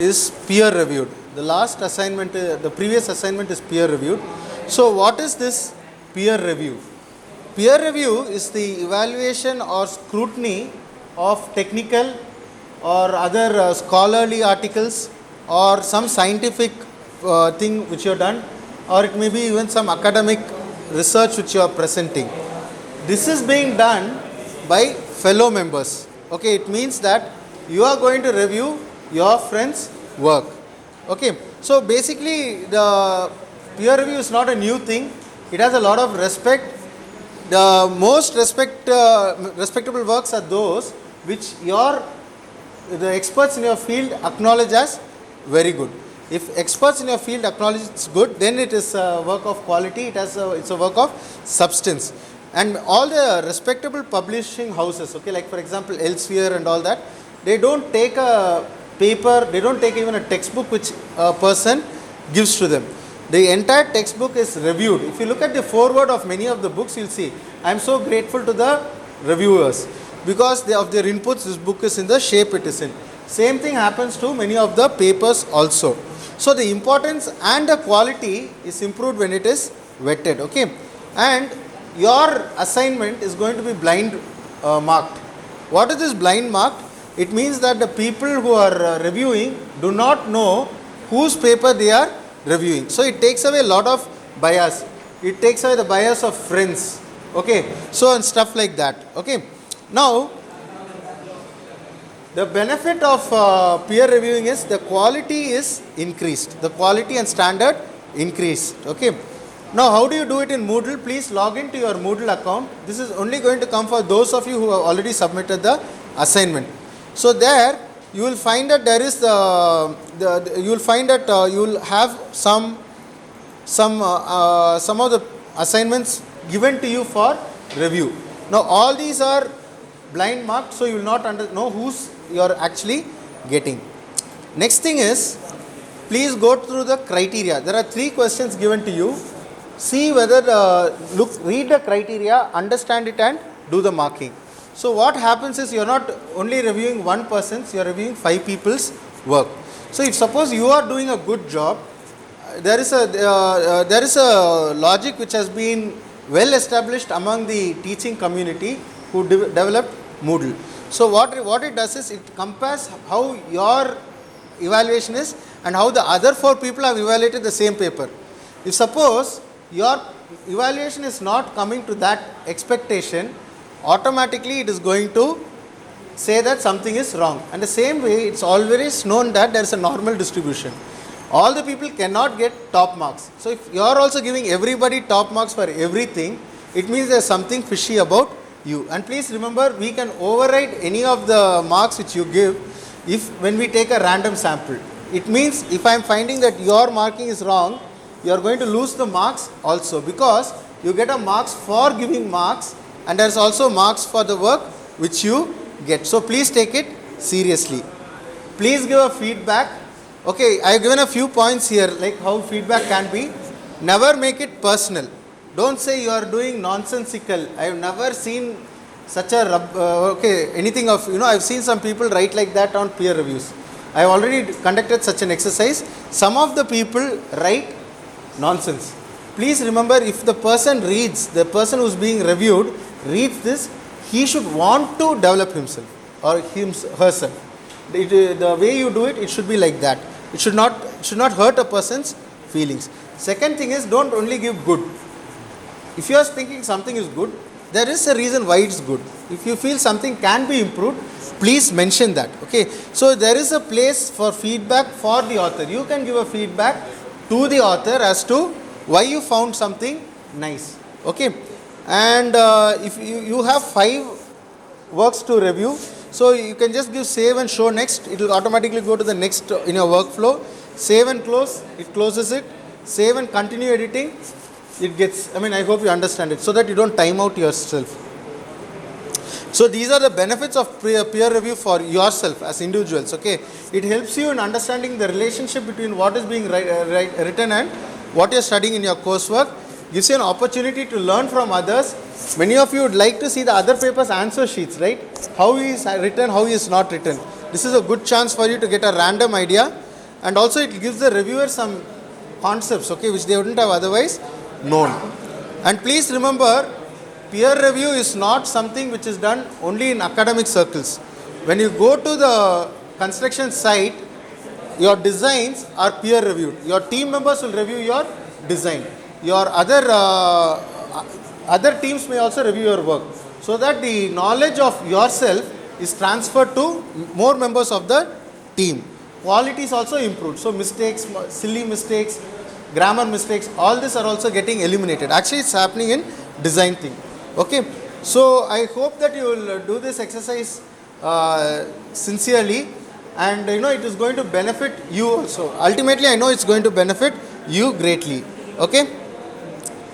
is peer reviewed. The last assignment, the previous assignment is peer reviewed. So what is this peer review? Peer review is the evaluation or scrutiny of technical or other scholarly articles or some scientific thing which you have done, or it may be even some academic research which you are presenting. This is being done by fellow members. Okay, it means that you are going to review your friend's work. Okay, so basically the peer review is not a new thing. It has a lot of respect. The most respectable works are those which the experts in your field acknowledge as very good. If experts in your field acknowledge it's good, then it is a work of quality. It's a work of substance. And all the respectable publishing houses, okay, like for example Elsevier and all that, they don't take a paper, they don't take even a textbook which a person gives to them. The entire textbook is reviewed. If you look at the foreword of many of the books, you'll see, I am so grateful to the reviewers because of their inputs, this book is in the shape it is in. Same thing happens to many of the papers also. So the importance and the quality is improved when it is vetted, okay. And your assignment is going to be blind marked. What is this blind marked? It means that the people who are reviewing do not know whose paper they are reviewing. So it takes away a lot of bias. It takes away the bias of friends. Okay. So and stuff like that. Okay. Now, the benefit of peer reviewing is the quality is increased. The quality and standard increased. Okay. Now, how do you do it in Moodle? Please log into your Moodle account. This is only going to come for those of you who have already submitted the assignment. So there you will find that there is you will have some of the assignments given to you for review. Now all these are blind marked, so you will not know whose you are actually getting. Next thing is, please go through the criteria. There are 3 questions given to you. See whether read the criteria, understand it, and do the marking. So what happens is you are not only reviewing one person's, you are reviewing 5 people's work. So if suppose you are doing a good job, there is a logic which has been well established among the teaching community who developed Moodle. So what it does is it compares how your evaluation is and how the other 4 people have evaluated the same paper. If suppose your evaluation is not coming to that expectation, automatically it is going to say that something is wrong. And the same way, it's always known that there is a normal distribution. All the people cannot get top marks. So if you are also giving everybody top marks for everything, it means there is something fishy about you. And please remember, we can override any of the marks which you give when we take a random sample. It means if I am finding that your marking is wrong, you are going to lose the marks also, because you get a marks for giving marks, and there is also marks for the work which you get. So please take it seriously. Please give a feedback. Okay, I have given a few points here, like how feedback can be. Never make it personal. Don't say you are doing nonsensical. I have never seen such a anything of, I have seen some people write like that on peer reviews. I have already conducted such an exercise. Some of the people write nonsense. Please remember, if the person who is being reviewed reads this, he should want to develop himself or herself. The way you do it, it should be like that. It should not hurt a person's feelings. Second thing is, don't only give good. If you are thinking something is good, there is a reason why it's good. If you feel something can be improved, please mention that. Okay. So there is a place for feedback for the author. You can give a feedback to the author as to why you found something nice. Okay. And if you have 5 works to review, so you can just give save and show next. It will automatically go to the next in your workflow. Save and close, it closes it. Save and continue editing, it gets, I hope you understand it, so that you don't time out yourself. So these are the benefits of peer review for yourself as individuals. Okay, it helps you in understanding the relationship between what is being written and what you are studying in your coursework. Gives you an opportunity to learn from others. Many of you would like to see the other papers' answer sheets, right? How he is written, how he is not written. This is a good chance for you to get a random idea and also it gives the reviewer some concepts, okay, which they wouldn't have otherwise known. And please remember, peer review is not something which is done only in academic circles. When you go to the construction site, your designs are peer reviewed. Your team members will review your design. Your other teams may also review your work, so that the knowledge of yourself is transferred to more members of the team. Quality is also improved. So mistakes, silly mistakes, grammar mistakes, all this are also getting eliminated. Actually, it's happening in design thing. Okay. So I hope that you will do this exercise sincerely, and it is going to benefit you also. Ultimately, I know it's going to benefit you greatly. Okay.